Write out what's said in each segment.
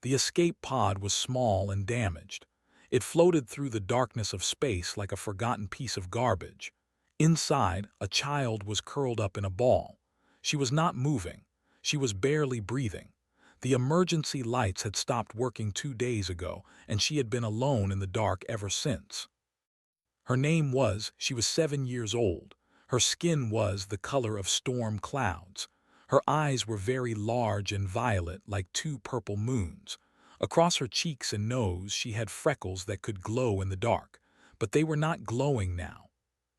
The escape pod was small and damaged. It floated through the darkness of space like a forgotten piece of garbage. Inside, a child was curled up in a ball. She was not moving. She was barely breathing. The emergency lights had stopped working 2 days ago, and she had been alone in the dark ever since. She was 7 years old. Her skin was the color of storm clouds. Her eyes were very large and violet like two purple moons. Across her cheeks and nose she had freckles that could glow in the dark, but they were not glowing now.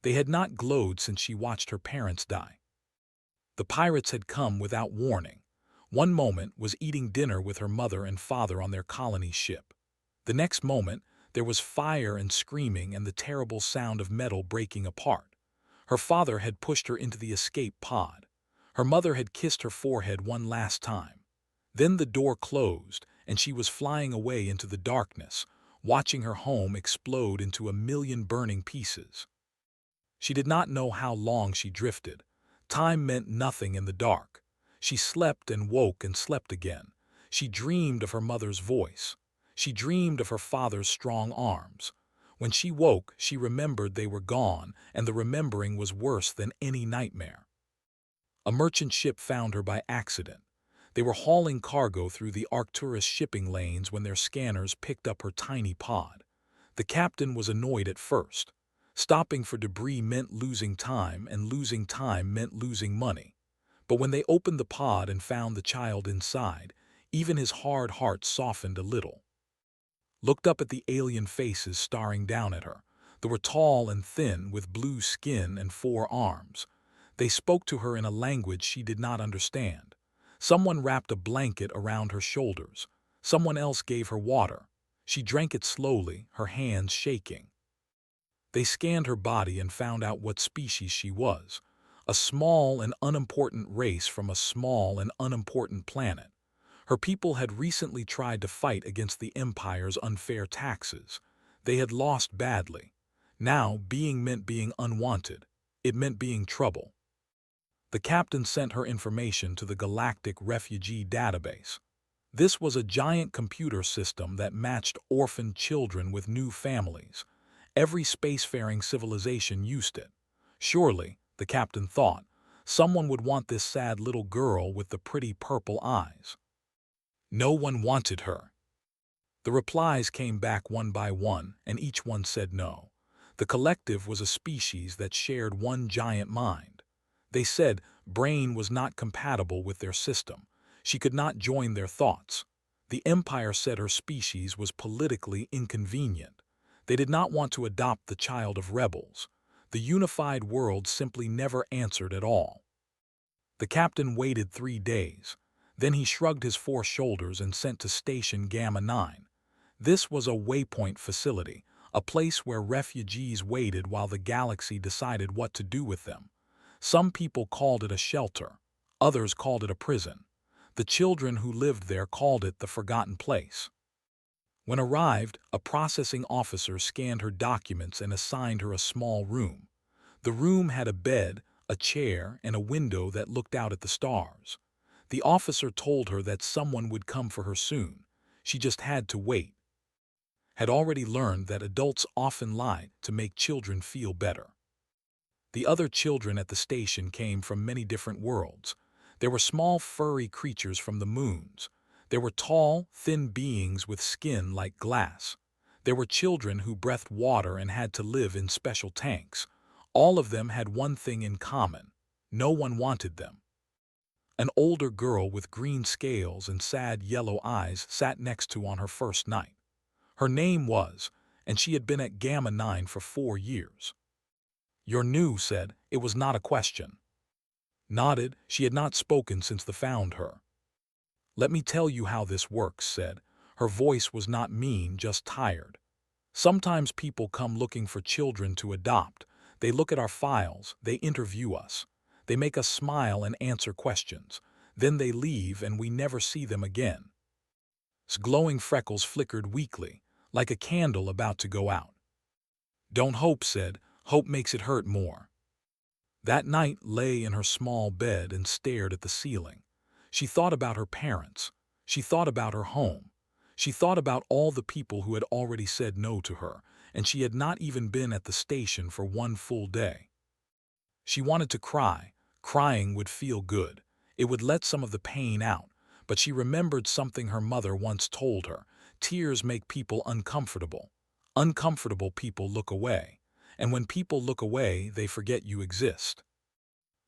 They had not glowed since she watched her parents die. The pirates had come without warning. One moment was eating dinner with her mother and father on their colony ship. The next moment, there was fire and screaming and the terrible sound of metal breaking apart. Her father had pushed her into the escape pod. Her mother had kissed her forehead one last time. Then the door closed, and she was flying away into the darkness, watching her home explode into a million burning pieces. She did not know how long she drifted. Time meant nothing in the dark. She slept and woke and slept again. She dreamed of her mother's voice. She dreamed of her father's strong arms. When she woke, she remembered they were gone, and the remembering was worse than any nightmare. A merchant ship found her by accident. They were hauling cargo through the Arcturus shipping lanes when their scanners picked up her tiny pod. The captain was annoyed at first. Stopping for debris meant losing time, and losing time meant losing money. But when they opened the pod and found the child inside, even his hard heart softened a little. Looked up at the alien faces staring down at her. They were tall and thin, with blue skin and 4 arms. They spoke to her in a language she did not understand. Someone wrapped a blanket around her shoulders. Someone else gave her water. She drank it slowly, her hands shaking. They scanned her body and found out what species she was. A small and unimportant race from a small and unimportant planet. Her people had recently tried to fight against the Empire's unfair taxes. They had lost badly. Now, being meant being unwanted. It meant being trouble. The captain sent her information to the Galactic Refugee Database. This was a giant computer system that matched orphaned children with new families. Every spacefaring civilization used it. Surely, the captain thought, someone would want this sad little girl with the pretty purple eyes. No one wanted her. The replies came back one by one, and each one said no. The collective was a species that shared one giant mind. They said brain was not compatible with their system. She could not join their thoughts. The Empire said her species was politically inconvenient. They did not want to adopt the child of rebels. The unified world simply never answered at all. The captain waited 3 days. Then he shrugged his 4 shoulders and sent to Station Gamma 9. This was a waypoint facility, a place where refugees waited while the galaxy decided what to do with them. Some people called it a shelter. Others called it a prison. The children who lived there called it the forgotten place. When arrived, a processing officer scanned her documents and assigned her a small room. The room had a bed, a chair, and a window that looked out at the stars. The officer told her that someone would come for her soon. She just had to wait. Had already learned that adults often lie to make children feel better. The other children at the station came from many different worlds. There were small furry creatures from the moons. There were tall, thin beings with skin like glass. There were children who breathed water and had to live in special tanks. All of them had one thing in common. No one wanted them. An older girl with green scales and sad yellow eyes sat next to on her first night. Her name was, and she had been at Gamma 9 for 4 years. "You're new," said. It was not a question. Nodded. She had not spoken since they found her. "Let me tell you how this works," said. Her voice was not mean, just tired. "Sometimes people come looking for children to adopt. They look at our files, they interview us. They make us smile and answer questions. Then they leave and we never see them again." His glowing freckles flickered weakly, like a candle about to go out. "Don't hope," said. "Hope makes it hurt more." That night lay in her small bed and stared at the ceiling. She thought about her parents. She thought about her home. She thought about all the people who had already said no to her, and she had not even been at the station for one full day. She wanted to cry. Crying would feel good. It would let some of the pain out, but she remembered something her mother once told her. Tears make people uncomfortable. Uncomfortable people look away, and when people look away, they forget you exist.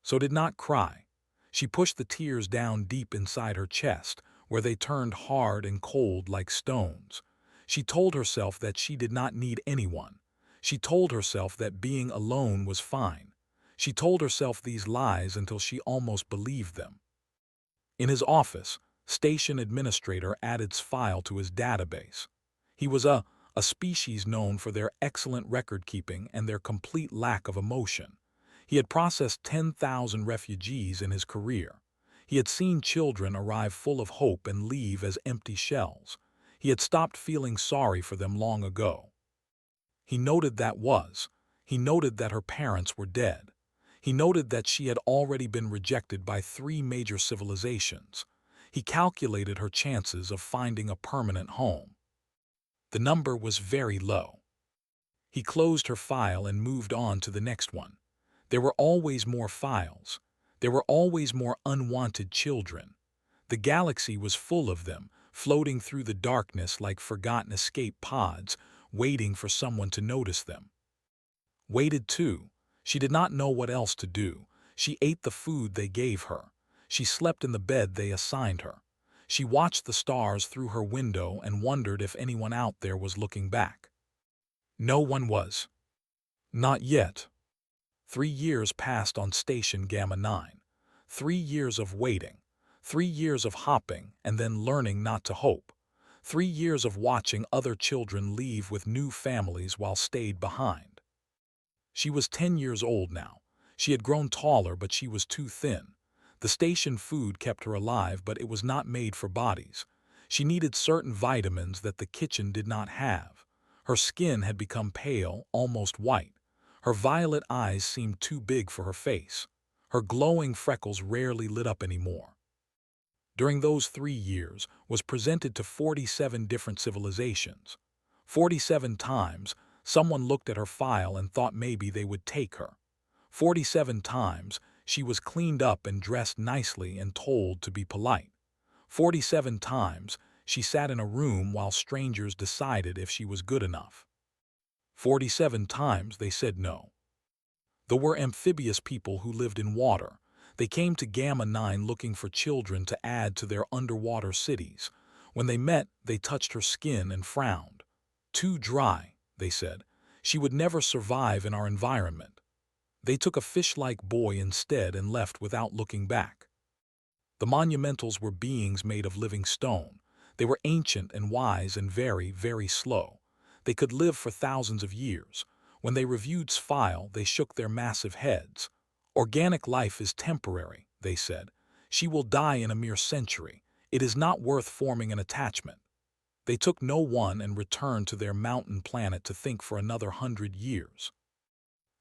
So did not cry. She pushed the tears down deep inside her chest, where they turned hard and cold like stones. She told herself that she did not need anyone. She told herself that being alone was fine. She told herself these lies until she almost believed them. In his office, Station Administrator added file to his database. He was a species known for their excellent record-keeping and their complete lack of emotion. He had processed 10,000 refugees in his career. He had seen children arrive full of hope and leave as empty shells. He had stopped feeling sorry for them long ago. He noted that her parents were dead. He noted that she had already been rejected by 3 major civilizations. He calculated her chances of finding a permanent home. The number was very low. He closed her file and moved on to the next one. There were always more files. There were always more unwanted children. The galaxy was full of them, floating through the darkness like forgotten escape pods, waiting for someone to notice them. Waited too. She did not know what else to do. She ate the food they gave her. She slept in the bed they assigned her. She watched the stars through her window and wondered if anyone out there was looking back. No one was. Not yet. 3 years passed on Station Gamma 9. 3 years of waiting. 3 years of hopping and then learning not to hope. 3 years of watching other children leave with new families while stayed behind. She was 10 years old now. She had grown taller, but she was too thin. The station food kept her alive, but it was not made for bodies. She needed certain vitamins that the kitchen did not have. Her skin had become pale, almost white. Her violet eyes seemed too big for her face. Her glowing freckles rarely lit up anymore. During those 3 years, was presented to 47 different civilizations. 47 times, someone looked at her file and thought maybe they would take her. 47 times, she was cleaned up and dressed nicely and told to be polite. 47 times, she sat in a room while strangers decided if she was good enough. 47 times they said no. There were amphibious people who lived in water. They came to Gamma 9 looking for children to add to their underwater cities. When they met, they touched her skin and frowned. Too dry, they said. She would never survive in our environment. They took a fish-like boy instead and left without looking back. The monumentals were beings made of living stone. They were ancient and wise and very, very slow. They could live for thousands of years. When they reviewed file, they shook their massive heads. Organic life is temporary, they said. She will die in a mere century. It is not worth forming an attachment. They took no one and returned to their mountain planet to think for another 100 years.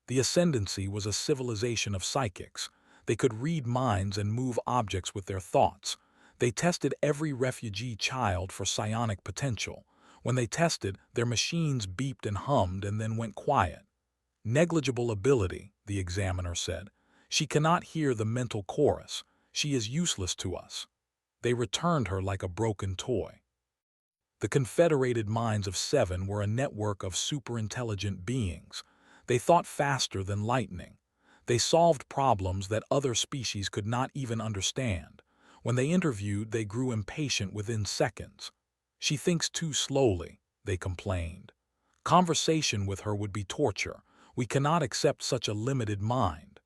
The Ascendancy was a civilization of psychics. They could read minds and move objects with their thoughts. They tested every refugee child for psionic potential. When they tested, their machines beeped and hummed and then went quiet. Negligible ability, the examiner said. She cannot hear the mental chorus. She is useless to us. They returned her like a broken toy. The Confederated Minds of 7 were a network of superintelligent beings. They thought faster than lightning. They solved problems that other species could not even understand. When they interviewed, they grew impatient within seconds. She thinks too slowly, they complained. Conversation with her would be torture. We cannot accept such a limited mind.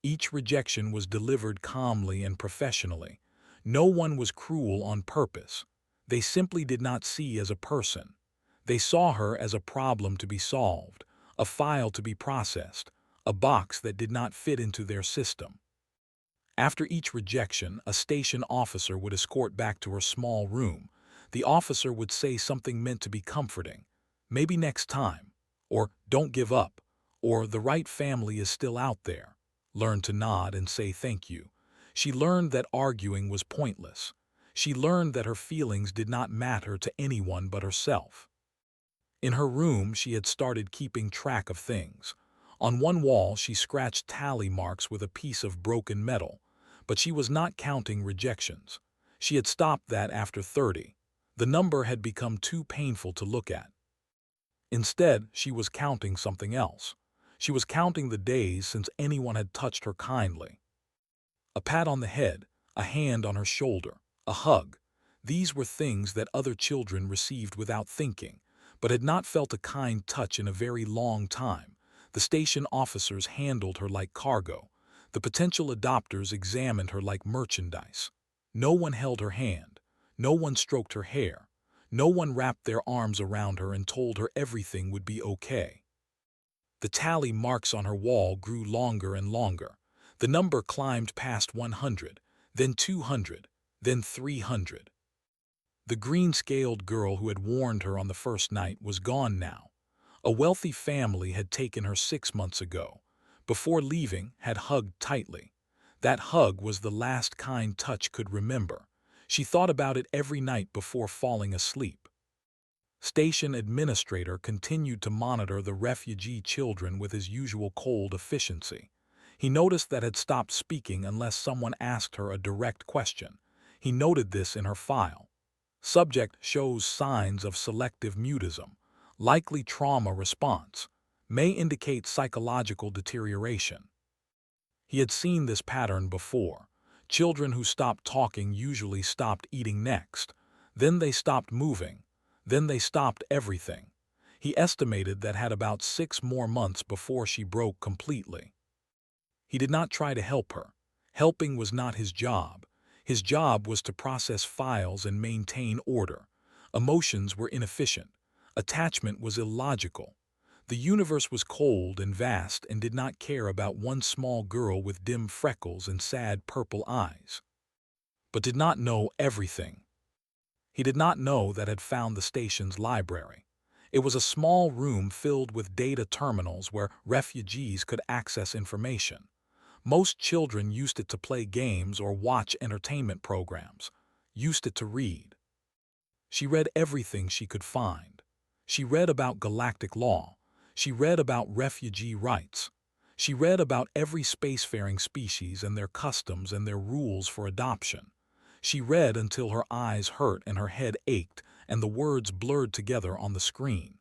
Each rejection was delivered calmly and professionally. No one was cruel on purpose. They simply did not see as a person. They saw her as a problem to be solved, a file to be processed, a box that did not fit into their system. After each rejection, a station officer would escort back to her small room. The officer would say something meant to be comforting. Maybe next time. Or don't give up. Or the right family is still out there. Learn to nod and say thank you. She learned that arguing was pointless. She learned that her feelings did not matter to anyone but herself. In her room, she had started keeping track of things. On one wall, she scratched tally marks with a piece of broken metal, but she was not counting rejections. She had stopped that after 30. The number had become too painful to look at. Instead, she was counting something else. She was counting the days since anyone had touched her kindly. A pat on the head, a hand on her shoulder, a hug. These were things that other children received without thinking, but had not felt a kind touch in a very long time. The station officers handled her like cargo. The potential adopters examined her like merchandise. No one held her hand. No one stroked her hair. No one wrapped their arms around her and told her everything would be okay. The tally marks on her wall grew longer and longer. The number climbed past 100, then 200, then 300. The green-scaled girl who had warned her on the first night was gone now. A wealthy family had taken her 6 months ago. Before leaving, had hugged tightly. That hug was the last kind touch could remember. She thought about it every night before falling asleep. Station administrator continued to monitor the refugee children with his usual cold efficiency. He noticed that had stopped speaking unless someone asked her a direct question. He noted this in her file. Subject shows signs of selective mutism, likely trauma response, may indicate psychological deterioration. He had seen this pattern before. Children who stopped talking usually stopped eating next. Then they stopped moving. Then they stopped everything. He estimated that had about 6 more months before she broke completely. He did not try to help her. Helping was not his job. His job was to process files and maintain order. Emotions were inefficient. Attachment was illogical. The universe was cold and vast and did not care about one small girl with dim freckles and sad purple eyes. But did not know everything. He did not know that had found the station's library. It was a small room filled with data terminals where refugees could access information. Most children used it to play games or watch entertainment programs, used it to read. She read everything she could find. She read about galactic law. She read about refugee rights. She read about every spacefaring species and their customs and their rules for adoption. She read until her eyes hurt and her head ached and the words blurred together on the screen.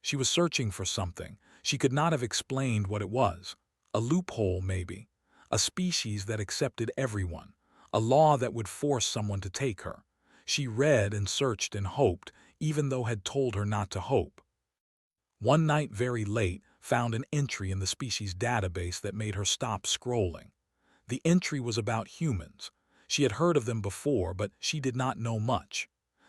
She was searching for something. She could not have explained what it was. A loophole, maybe. A species that accepted everyone. A law that would force someone to take her. She read and searched and hoped, even though had told her not to hope. One night very late, found an entry in the species database that made her stop scrolling. The entry was about humans. She had heard of them before, but she did not know much.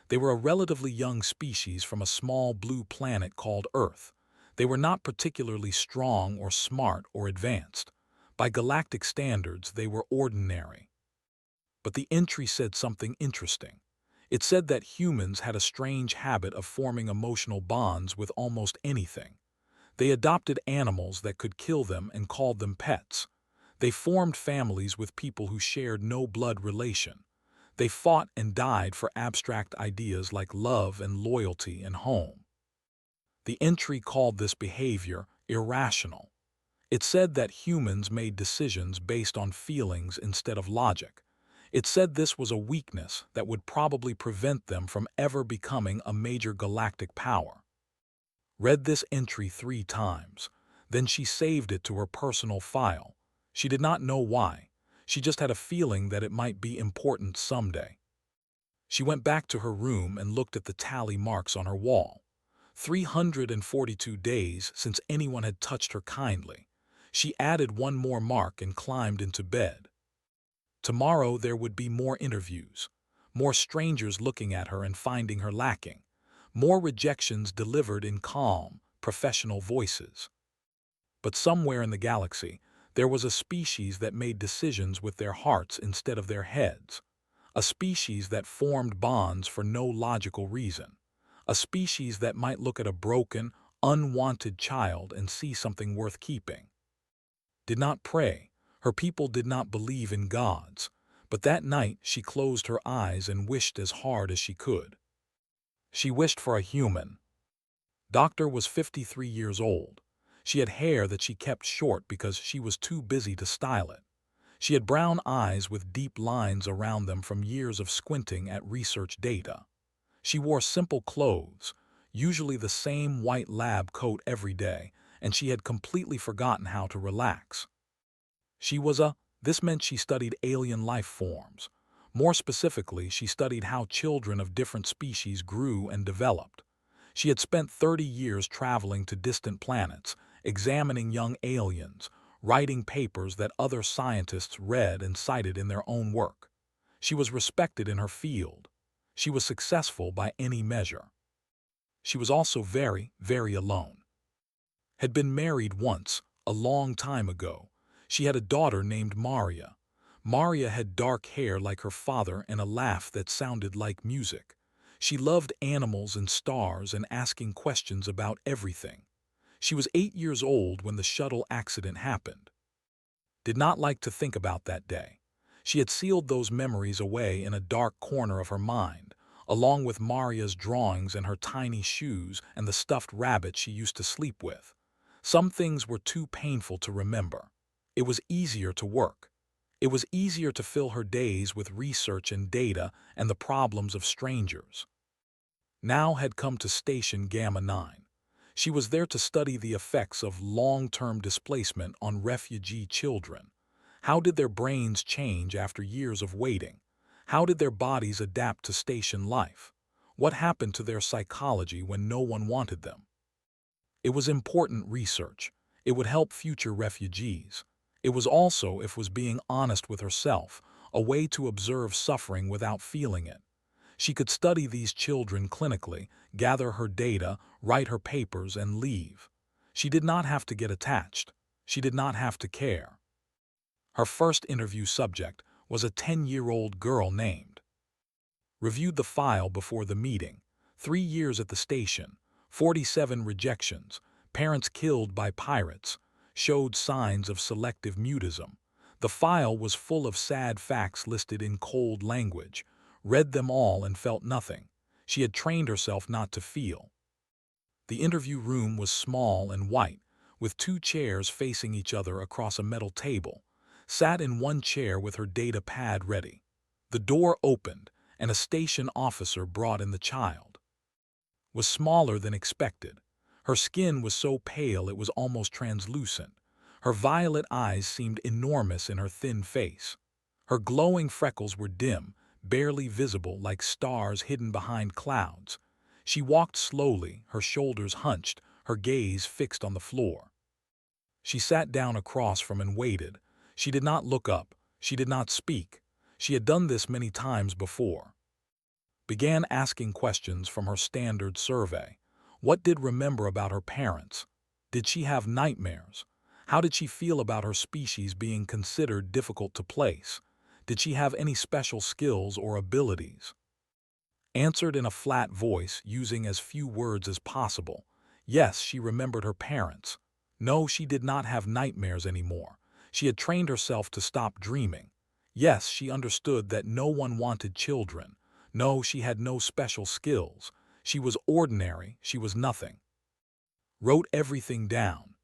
They were a relatively young species from a small blue planet called Earth. They were not particularly strong or smart or advanced. By galactic standards, they were ordinary. But the entry said something interesting. It said that humans had a strange habit of forming emotional bonds with almost anything. They adopted animals that could kill them and called them pets. They formed families with people who shared no blood relation. They fought and died for abstract ideas like love and loyalty and home. The entry called this behavior irrational. It said that humans made decisions based on feelings instead of logic. It said this was a weakness that would probably prevent them from ever becoming a major galactic power. Read this entry 3 times. Then she saved it to her personal file. She did not know why. She just had a feeling that it might be important someday. She went back to her room and looked at the tally marks on her wall. 342 days since anyone had touched her kindly. She added one more mark and climbed into bed. Tomorrow there would be more interviews, more strangers looking at her and finding her lacking, more rejections delivered in calm, professional voices. But somewhere in the galaxy, there was a species that made decisions with their hearts instead of their heads. A species that formed bonds for no logical reason. A species that might look at a broken, unwanted child and see something worth keeping. Did not pray. Her people did not believe in gods, But that night she closed her eyes and wished as hard as she could. She wished for a human. Doctor was 53 years old. She had hair that she kept short because she was too busy to style it. She had brown eyes with deep lines around them from years of squinting at research data. She wore simple clothes, usually the same white lab coat every day, and she had completely forgotten how to relax. This meant she studied alien life forms. More specifically, she studied how children of different species grew and developed. She had spent 30 years traveling to distant planets, examining young aliens, writing papers that other scientists read and cited in their own work. She was respected in her field. She was successful by any measure. She was also very, very alone. Had been married once, a long time ago. She had a daughter named Maria. Maria had dark hair like her father and a laugh that sounded like music. She loved animals and stars and asking questions about everything. She was 8 years old when the shuttle accident happened. Did not like to think about that day. She had sealed those memories away in a dark corner of her mind, along with Maria's drawings and her tiny shoes and the stuffed rabbit she used to sleep with. Some things were too painful to remember. It was easier to work. It was easier to fill her days with research and data and the problems of strangers. Now had come to Station Gamma 9. She was there to study the effects of long-term displacement on refugee children. How did their brains change after years of waiting? How did their bodies adapt to station life? What happened to their psychology when no one wanted them? It was important research. It would help future refugees. It was also, if was being honest with herself, a way to observe suffering without feeling it. She could study these children clinically, gather her data, write her papers, and leave. She did not have to get attached. She did not have to care. Her first interview subject was a 10-year-old girl named. Reviewed the file before the meeting. 3 years at the station, 47 rejections, parents killed by pirates, showed signs of selective mutism. The file was full of sad facts listed in cold language. Read them all and felt nothing. She had trained herself not to feel. The interview room was small and white, with 2 chairs facing each other across a metal table. Sat in one chair with her data pad ready. The door opened, and a station officer brought in the child. Was smaller than expected. Her skin was so pale it was almost translucent. Her violet eyes seemed enormous in her thin face. Her glowing freckles were dim, barely visible like stars hidden behind clouds. She walked slowly, her shoulders hunched, her gaze fixed on the floor. She sat down across from and waited. She did not look up. She did not speak. She had done this many times before. Began asking questions from her standard survey. What did remember about her parents? Did she have nightmares? How did she feel about her species being considered difficult to place? Did she have any special skills or abilities? Answered in a flat voice, using as few words as possible. Yes, she remembered her parents. No, she did not have nightmares anymore. She had trained herself to stop dreaming. Yes, she understood that no one wanted children. No, she had no special skills. She was ordinary, she was nothing. Wrote everything down.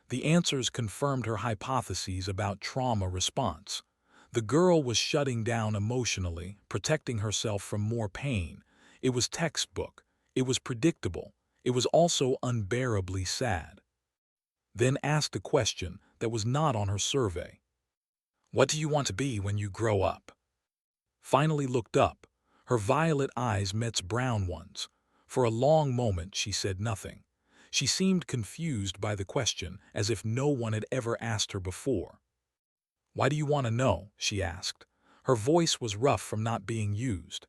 The answers confirmed her hypotheses about trauma response. The girl was shutting down emotionally, protecting herself from more pain. It was textbook. It was predictable. It was also unbearably sad. Then asked a question that was not on her survey. What do you want to be when you grow up? Finally looked up. Her violet eyes met brown ones. For a long moment she said nothing. She seemed confused by the question, as if no one had ever asked her before. Why do you want to know? She asked. Her voice was rough from not being used.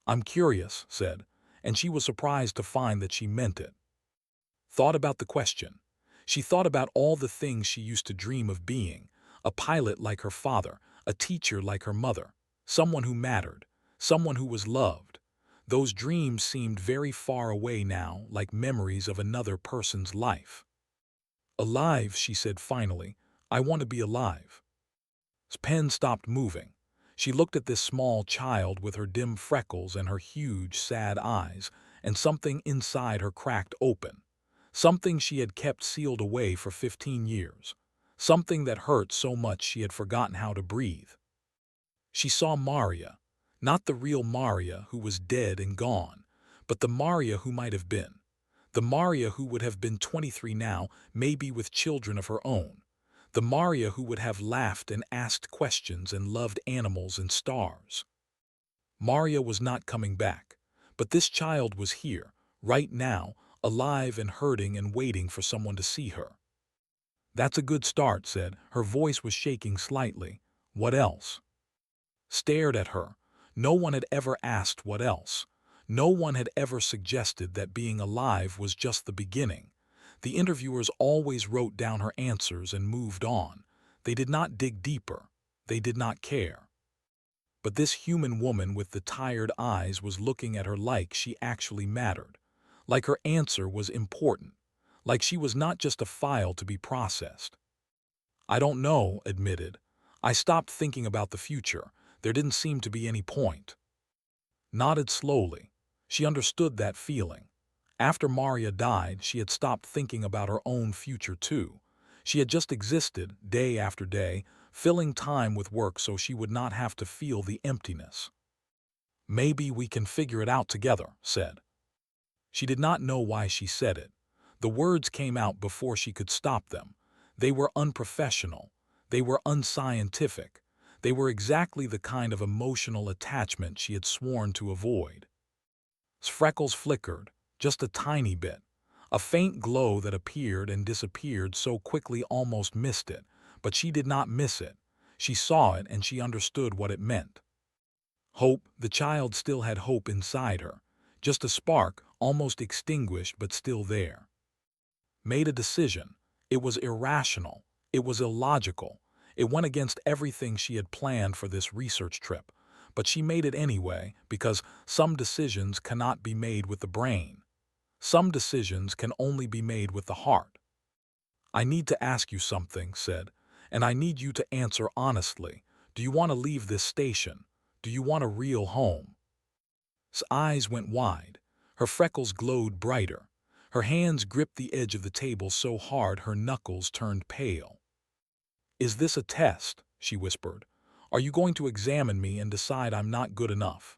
I'm curious, said, and she was surprised to find that she meant it. Thought about the question. She thought about all the things she used to dream of being, a pilot like her father, a teacher like her mother, someone who mattered, someone who was loved. Those dreams seemed very far away now, like memories of another person's life. Alive, she said finally. I want to be alive. Pen stopped moving. She looked at this small child with her dim freckles and her huge, sad eyes, and something inside her cracked open. Something she had kept sealed away for 15 years. Something that hurt so much she had forgotten how to breathe. She saw Maria, not the real Maria who was dead and gone, but the Maria who might have been. The Maria who would have been 23 now, maybe with children of her own. The Maria who would have laughed and asked questions and loved animals and stars. Maria was not coming back, but this child was here, right now, alive and hurting and waiting for someone to see her. "That's a good start," said. Her voice was shaking slightly. "What else?" Stared at her. No one had ever asked what else. No one had ever suggested that being alive was just the beginning. The interviewers always wrote down her answers and moved on. They did not dig deeper. They did not care. But this human woman with the tired eyes was looking at her like she actually mattered. Like her answer was important. Like she was not just a file to be processed. "I don't know," admitted. "I stopped thinking about the future. There didn't seem to be any point." Nodded slowly. She understood that feeling. After Maria died, she had stopped thinking about her own future too. She had just existed, day after day, filling time with work so she would not have to feel the emptiness. "Maybe we can figure it out together," said. She did not know why she said it. The words came out before she could stop them. They were unprofessional. They were unscientific. They were exactly the kind of emotional attachment she had sworn to avoid. Freckles flickered, just a tiny bit. A faint glow that appeared and disappeared so quickly almost missed it, but she did not miss it. She saw it and she understood what it meant. Hope, the child still had hope inside her. Just a spark, almost extinguished but still there. Made a decision. It was irrational. It was illogical. It went against everything she had planned for this research trip. But she made it anyway, because some decisions cannot be made with the brain. Some decisions can only be made with the heart. "I need to ask you something," said, "and I need you to answer honestly. Do you want to leave this station? Do you want a real home?" His eyes went wide. Her freckles glowed brighter. Her hands gripped the edge of the table so hard her knuckles turned pale. "Is this a test?" she whispered. "Are you going to examine me and decide I'm not good enough?"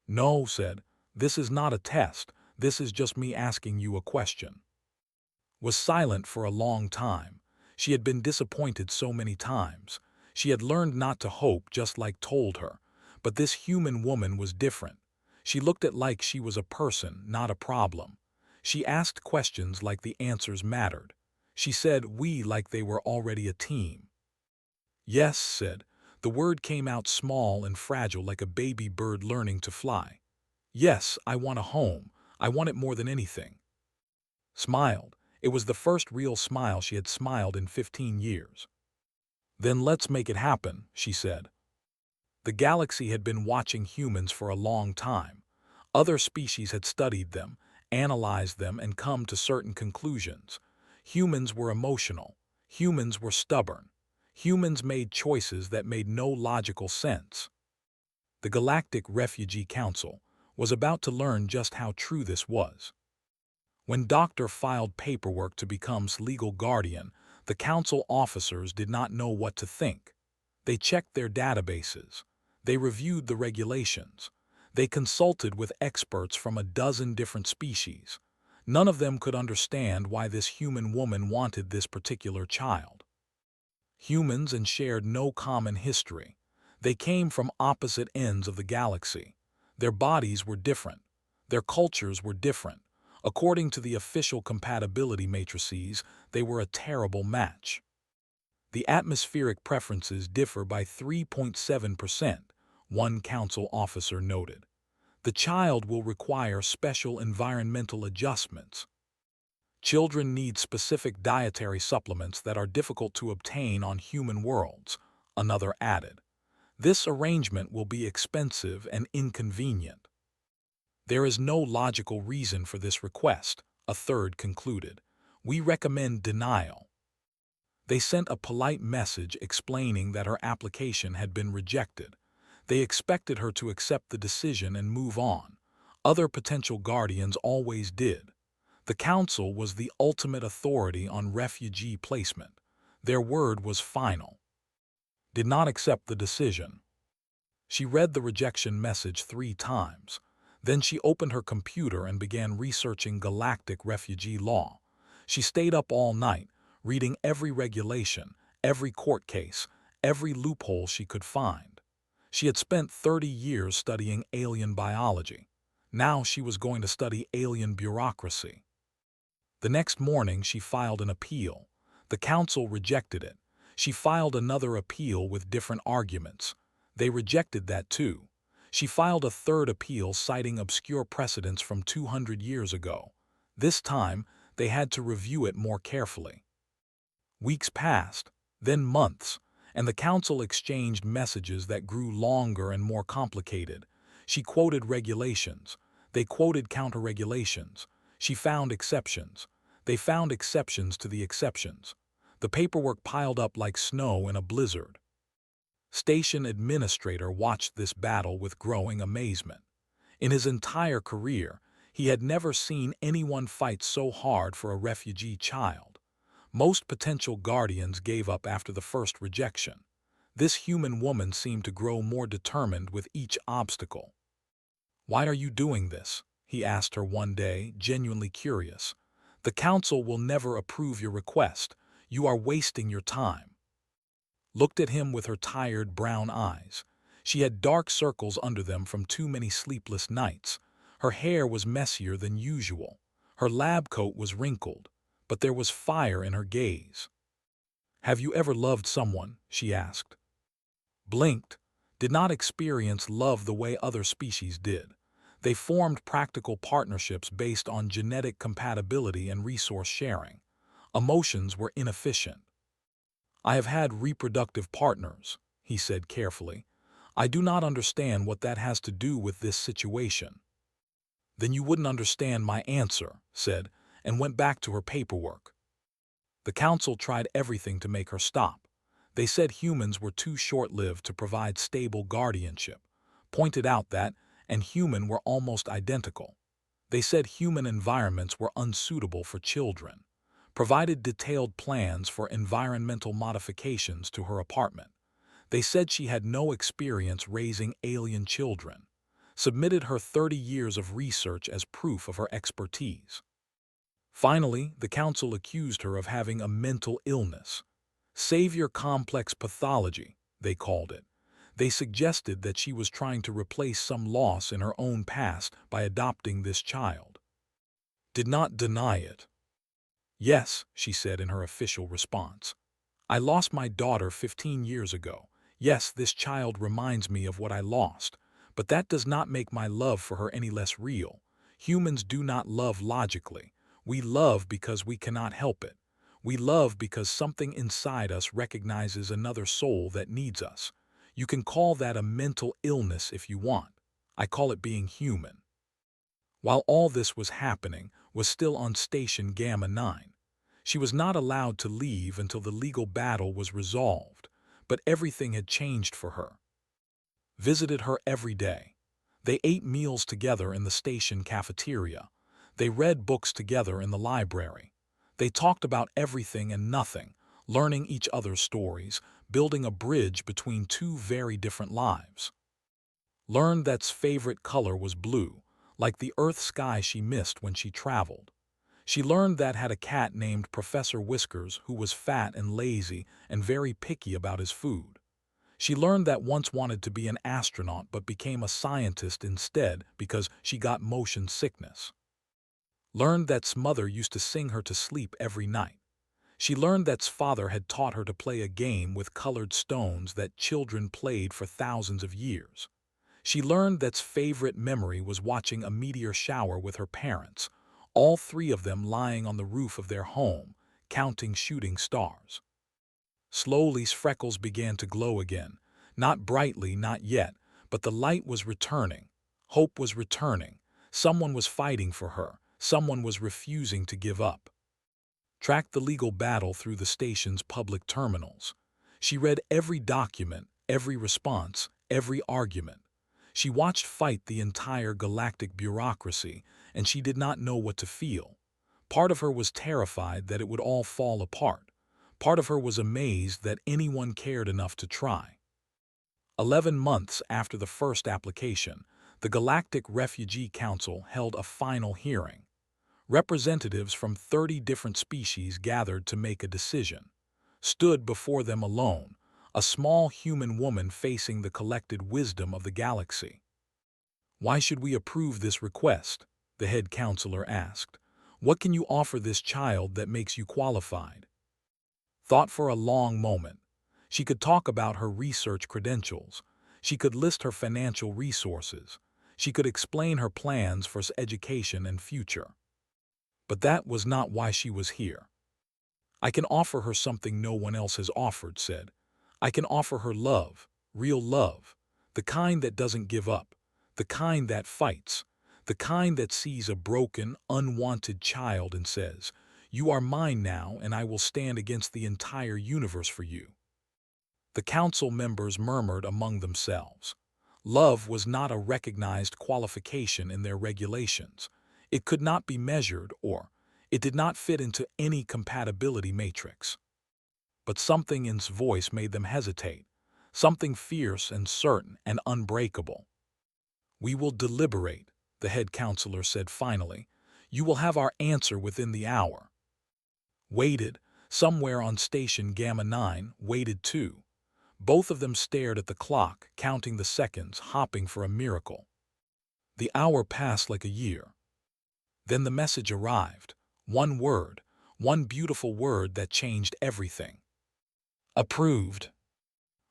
"No," said. "This is not a test. This is just me asking you a question." Was silent for a long time. She had been disappointed so many times. She had learned not to hope, just like told her. But this human woman was different. She looked at like she was a person, not a problem. She asked questions like the answers mattered. She said "we" like they were already a team. "Yes," said. The word came out small and fragile like a baby bird learning to fly. "Yes, I want a home. I want it more than anything." Smiled. It was the first real smile she had smiled in 15 years. "Then let's make it happen," she said. The galaxy had been watching humans for a long time. Other species had studied them, analyzed them, and come to certain conclusions. Humans were emotional. Humans were stubborn. Humans made choices that made no logical sense. The Galactic Refugee Council was about to learn just how true this was. When Doctor filed paperwork to become legal guardian, the council officers did not know what to think. They checked their databases. They reviewed the regulations. They consulted with experts from a dozen different species. None of them could understand why this human woman wanted this particular child. Humans and shared no common history. They came from opposite ends of the galaxy. Their bodies were different. Their cultures were different. According to the official compatibility matrices, they were a terrible match. The atmospheric preferences differ by 3.7%, one council officer noted. The child will require special environmental adjustments. Children need specific dietary supplements that are difficult to obtain on human worlds, another added. This arrangement will be expensive and inconvenient. There is no logical reason for this request, a third concluded. We recommend denial. They sent a polite message explaining that her application had been rejected. They expected her to accept the decision and move on. Other potential guardians always did. The council was the ultimate authority on refugee placement. Their word was final. Did not accept the decision. She read the rejection message 3 times. Then she opened her computer and began researching galactic refugee law. She stayed up all night, reading every regulation, every court case, every loophole she could find. She had spent 30 years studying alien biology. Now she was going to study alien bureaucracy. The next morning she filed an appeal. The council rejected it. She filed another appeal with different arguments. They rejected that too. She filed a third appeal citing obscure precedents from 200 years ago. This time, they had to review it more carefully. Weeks passed, then months, and the council exchanged messages that grew longer and more complicated. She quoted regulations. They quoted counter-regulations. She found exceptions. They found exceptions to the exceptions. The paperwork piled up like snow in a blizzard. Station administrator watched this battle with growing amazement. In his entire career, he had never seen anyone fight so hard for a refugee child. Most potential guardians gave up after the first rejection. This human woman seemed to grow more determined with each obstacle. "Why are you doing this?" he asked her one day, genuinely curious. "The council will never approve your request. You are wasting your time." Looked at him with her tired brown eyes. She had dark circles under them from too many sleepless nights. Her hair was messier than usual. Her lab coat was wrinkled, but there was fire in her gaze. "Have you ever loved someone?" she asked. Blinked. Did not experience love the way other species did. They formed practical partnerships based on genetic compatibility and resource sharing. Emotions were inefficient. "I have had reproductive partners," he said carefully. "I do not understand what that has to do with this situation." "Then you wouldn't understand my answer," said, and went back to her paperwork. The council tried everything to make her stop. They said humans were too short-lived to provide stable guardianship, pointed out that and human were almost identical. They said human environments were unsuitable for children. Provided detailed plans for environmental modifications to her apartment. They said she had no experience raising alien children. Submitted her 30 years of research as proof of her expertise. Finally, the council accused her of having a mental illness. Savior complex pathology, they called it. They suggested that she was trying to replace some loss in her own past by adopting this child. Did not deny it. "Yes," she said in her official response. "I lost my daughter 15 years ago. Yes, this child reminds me of what I lost. But that does not make my love for her any less real. Humans do not love logically. We love because we cannot help it. We love because something inside us recognizes another soul that needs us. You can call that a mental illness if you want. I call it being human." While all this was happening, was still on Station Gamma 9. She was not allowed to leave until the legal battle was resolved, but everything had changed for her. Visited her every day. They ate meals together in the station cafeteria. They read books together in the library. They talked about everything and nothing, learning each other's stories, building a bridge between two very different lives. Learned that's favorite color was blue, like the earth sky she missed when she traveled. She learned that had a cat named Professor Whiskers who was fat and lazy and very picky about his food. She learned that once wanted to be an astronaut but became a scientist instead because she got motion sickness. Learned that mother used to sing her to sleep every night. She learned that father had taught her to play a game with colored stones that children played for thousands of years. She learned that favorite memory was watching a meteor shower with her parents, all 3 of them lying on the roof of their home, counting shooting stars. Slowly, freckles began to glow again. Not brightly, not yet, but the light was returning. Hope was returning. Someone was fighting for her. Someone was refusing to give up. Tracked the legal battle through the station's public terminals. She read every document, every response, every argument. She watched fight the entire galactic bureaucracy, and she did not know what to feel. Part of her was terrified that it would all fall apart. Part of her was amazed that anyone cared enough to try. 11 months after the first application, the Galactic Refugee Council held a final hearing. Representatives from 30 different species gathered to make a decision. Stood before them alone, a small human woman facing the collected wisdom of the galaxy. "Why should we approve this request?" the head counselor asked. "What can you offer this child that makes you qualified?" Thought for a long moment. She could talk about her research credentials. She could list her financial resources. She could explain her plans for education and future. But that was not why she was here. "I can offer her something no one else has offered," said. "I can offer her love, real love, the kind that doesn't give up, the kind that fights, the kind that sees a broken, unwanted child and says, 'You are mine now, and I will stand against the entire universe for you.'" The council members murmured among themselves. Love was not a recognized qualification in their regulations. It could not be measured, or it did not fit into any compatibility matrix. But something in his voice made them hesitate, something fierce and certain and unbreakable. "We will deliberate," the head counselor said finally. "You will have our answer within the hour." Waited, somewhere on station Gamma 9, waited too. Both of them stared at the clock, counting the seconds, hoping for a miracle. The hour passed like a year. Then the message arrived. One word, one beautiful word that changed everything. "Approved."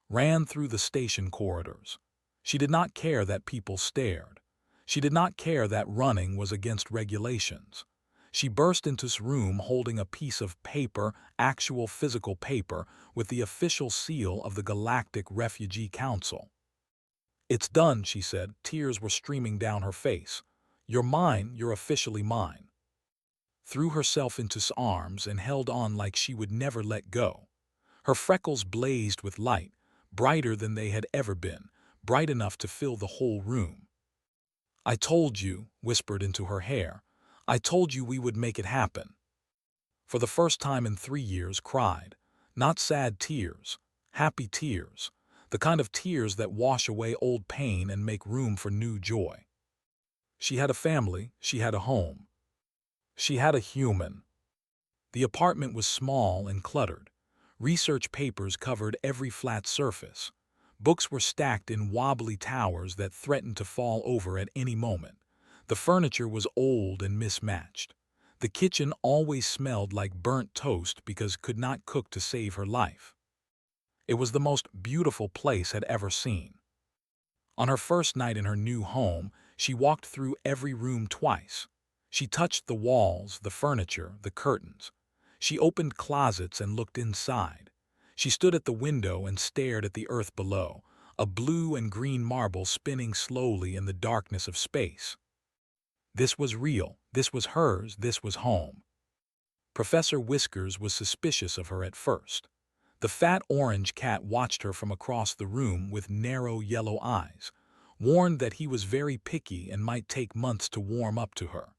Ran through the station corridors. She did not care that people stared. She did not care that running was against regulations. She burst into his room holding a piece of paper, actual physical paper, with the official seal of the Galactic Refugee Council. "It's done," she said. Tears were streaming down her face. "You're mine, you're officially mine." Threw herself into his arms and held on like she would never let go. Her freckles blazed with light, brighter than they had ever been, bright enough to fill the whole room. "I told you," whispered into her hair. "I told you we would make it happen." For the first time in 3 years, cried. Not sad tears, happy tears, the kind of tears that wash away old pain and make room for new joy. She had a family, she had a home. She had a human. The apartment was small and cluttered. Research papers covered every flat surface. Books were stacked in wobbly towers that threatened to fall over at any moment. The furniture was old and mismatched. The kitchen always smelled like burnt toast because could not cook to save her life. It was the most beautiful place had ever seen. On her first night in her new home, she walked through every room twice. She touched the walls, the furniture, the curtains. She opened closets and looked inside. She stood at the window and stared at the earth below, a blue and green marble spinning slowly in the darkness of space. This was real, this was hers, this was home. Professor Whiskers was suspicious of her at first. The fat orange cat watched her from across the room with narrow yellow eyes, warned that he was very picky and might take months to warm up to her.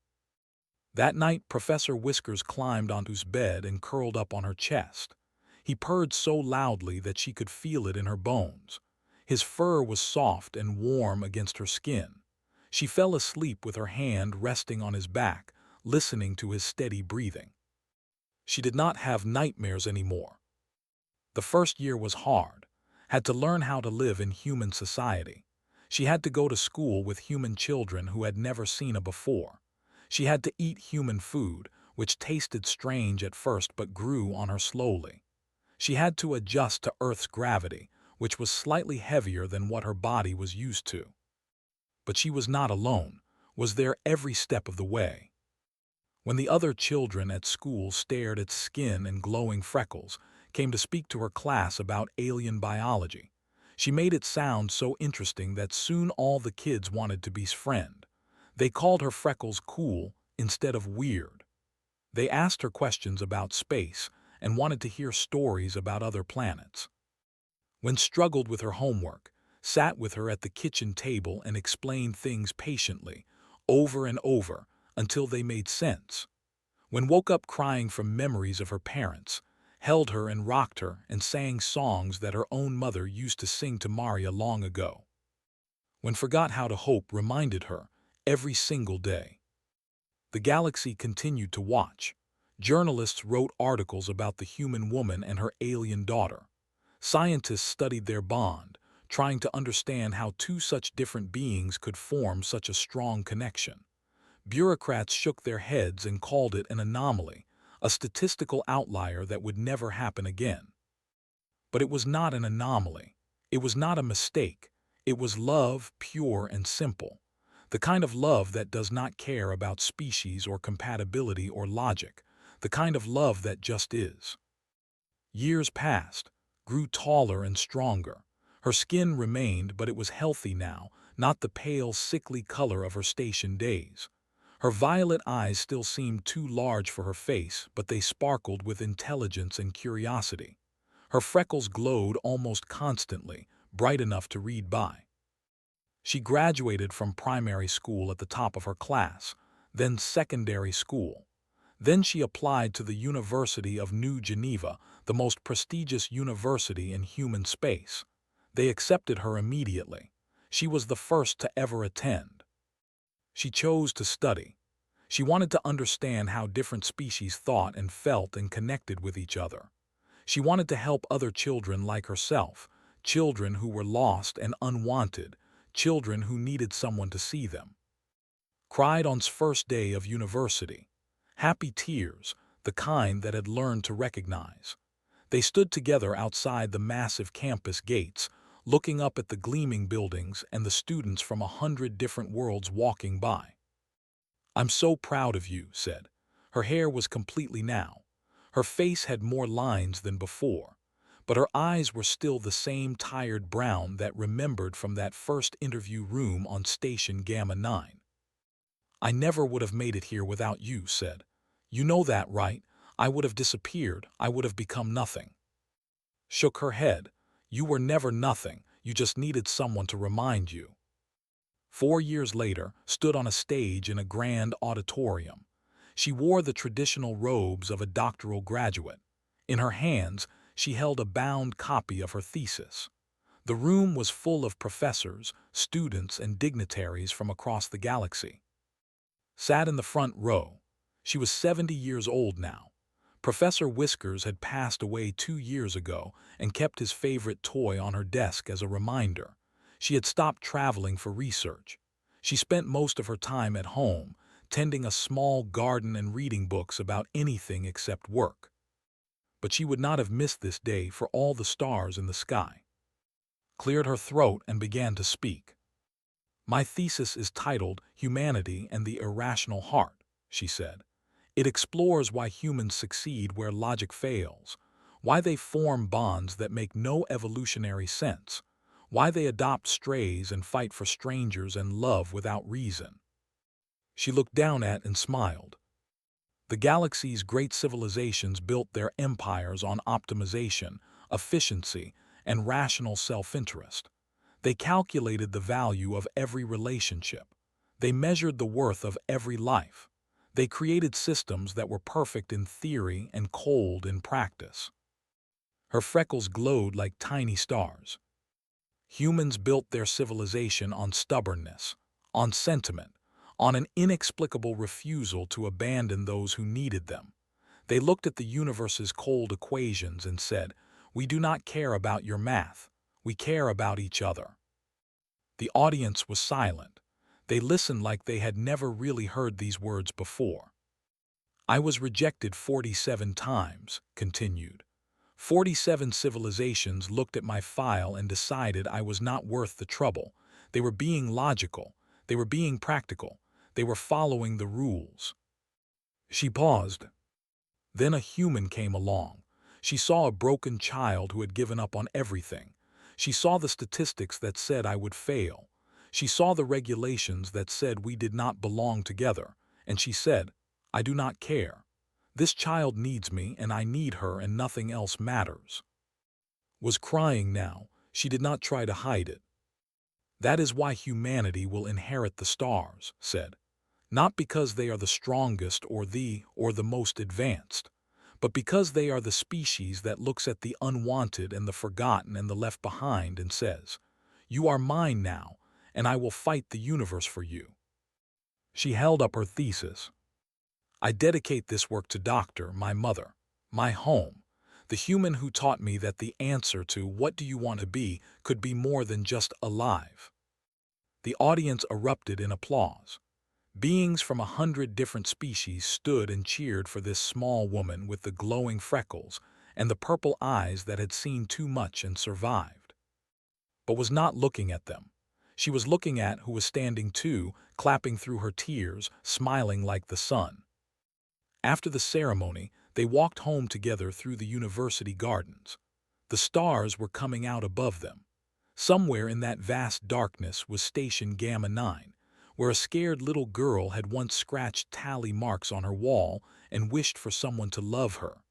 That night, Professor Whiskers climbed onto his bed and curled up on her chest. He purred so loudly that she could feel it in her bones. His fur was soft and warm against her skin. She fell asleep with her hand resting on his back, listening to his steady breathing. She did not have nightmares anymore. The first year was hard. Had to learn how to live in human society. She had to go to school with human children who had never seen her before. She had to eat human food, which tasted strange at first but grew on her slowly. She had to adjust to Earth's gravity, which was slightly heavier than what her body was used to. But she was not alone, was there every step of the way. When the other children at school stared at skin and glowing freckles, came to speak to her class about alien biology, she made it sound so interesting that soon all the kids wanted to be his friend. They called her freckles cool instead of weird. They asked her questions about space and wanted to hear stories about other planets. When struggled with her homework, sat with her at the kitchen table and explained things patiently, over and over, until they made sense. When woke up crying from memories of her parents, held her and rocked her and sang songs that her own mother used to sing to Maria long ago. When forgot how to hope reminded her, every single day. The galaxy continued to watch. Journalists wrote articles about the human woman and her alien daughter. Scientists studied their bond, trying to understand how two such different beings could form such a strong connection. Bureaucrats shook their heads and called it an anomaly, a statistical outlier that would never happen again. But it was not an anomaly. It was not a mistake. It was love, pure and simple. The kind of love that does not care about species or compatibility or logic. The kind of love that just is. Years passed, grew taller and stronger. Her skin remained, but it was healthy now, not the pale, sickly color of her station days. Her violet eyes still seemed too large for her face, but they sparkled with intelligence and curiosity. Her freckles glowed almost constantly, bright enough to read by. She graduated from primary school at the top of her class, then secondary school. Then she applied to the University of New Geneva, the most prestigious university in human space. They accepted her immediately. She was the first to ever attend. She chose to study. She wanted to understand how different species thought and felt and connected with each other. She wanted to help other children like herself, children who were lost and unwanted, children who needed someone to see them. Cried on's first day of university. Happy tears, the kind that had learned to recognize. They stood together outside the massive campus gates, looking up at the gleaming buildings and the students from 100 different worlds walking by. "I'm so proud of you," said. Her hair was completely now. Her face had more lines than before, but her eyes were still the same tired brown that remembered from that first interview room on Station Gamma 9. "I never would have made it here without you," said. "You know that, right? I would have disappeared. I would have become nothing." Shook her head. "You were never nothing. You just needed someone to remind you." 4 years later, stood on a stage in a grand auditorium. She wore the traditional robes of a doctoral graduate. In her hands, she held a bound copy of her thesis. The room was full of professors, students, and dignitaries from across the galaxy. Sat in the front row. She was 70 years old now. Professor Whiskers had passed away 2 years ago and kept his favorite toy on her desk as a reminder. She had stopped traveling for research. She spent most of her time at home, tending a small garden and reading books about anything except work. But she would not have missed this day for all the stars in the sky. Cleared her throat and began to speak. "My thesis is titled Humanity and the Irrational Heart," she said. "It explores why humans succeed where logic fails, why they form bonds that make no evolutionary sense, why they adopt strays and fight for strangers and love without reason." She looked down at and smiled. The galaxy's great civilizations built their empires on optimization, efficiency, and rational self-interest. They calculated the value of every relationship. They measured the worth of every life. They created systems that were perfect in theory and cold in practice. Her freckles glowed like tiny stars. Humans built their civilization on stubbornness, on sentiment, on an inexplicable refusal to abandon those who needed them. They looked at the universe's cold equations and said, "We do not care about your math. We care about each other." The audience was silent. They listened like they had never really heard these words before. "I was rejected 47 times," continued. 47 civilizations looked at my file and decided I was not worth the trouble. They were being logical. They were being practical. They were following the rules." She paused. Then a human came along. She saw a broken child who had given up on everything. She saw the statistics that said I would fail. She saw the regulations that said we did not belong together. And she said, "I do not care. This child needs me and I need her and nothing else matters." Was crying now. She did not try to hide it. That is why humanity will inherit the stars, said. Not because they are the strongest or the most advanced, but because they are the species that looks at the unwanted and the forgotten and the left behind and says, "You are mine now, and I will fight the universe for you." She held up her thesis. I dedicate this work to Doctor, my mother, my home, the human who taught me that the answer to "what do you want to be" could be more than just alive. The audience erupted in applause. Beings from 100 different species stood and cheered for this small woman with the glowing freckles and the purple eyes that had seen too much and survived, but was not looking at them. She was looking at who was standing too, clapping through her tears, smiling like the sun. After the ceremony, they walked home together through the university gardens. The stars were coming out above them. Somewhere in that vast darkness was Station Gamma 9, where a scared little girl had once scratched tally marks on her wall and wished for someone to love her.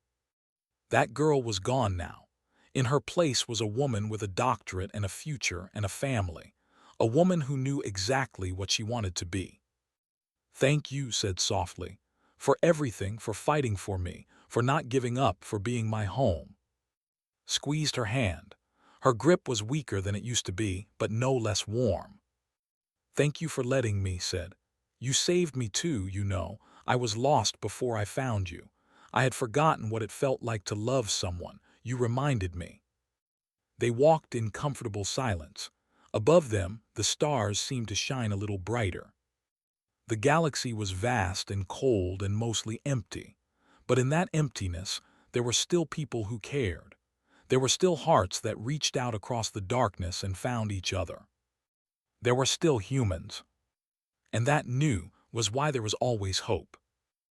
That girl was gone now. In her place was a woman with a doctorate and a future and a family, a woman who knew exactly what she wanted to be. "Thank you," said softly, "for everything, for fighting for me, for not giving up, for being my home." Squeezed her hand. Her grip was weaker than it used to be, but no less warm. "Thank you for letting me," said. "You saved me too, you know. I was lost before I found you. I had forgotten what it felt like to love someone. You reminded me." They walked in comfortable silence. Above them, the stars seemed to shine a little brighter. The galaxy was vast and cold and mostly empty. But in that emptiness, there were still people who cared. There were still hearts that reached out across the darkness and found each other. There were still humans. And that, new, was why there was always hope.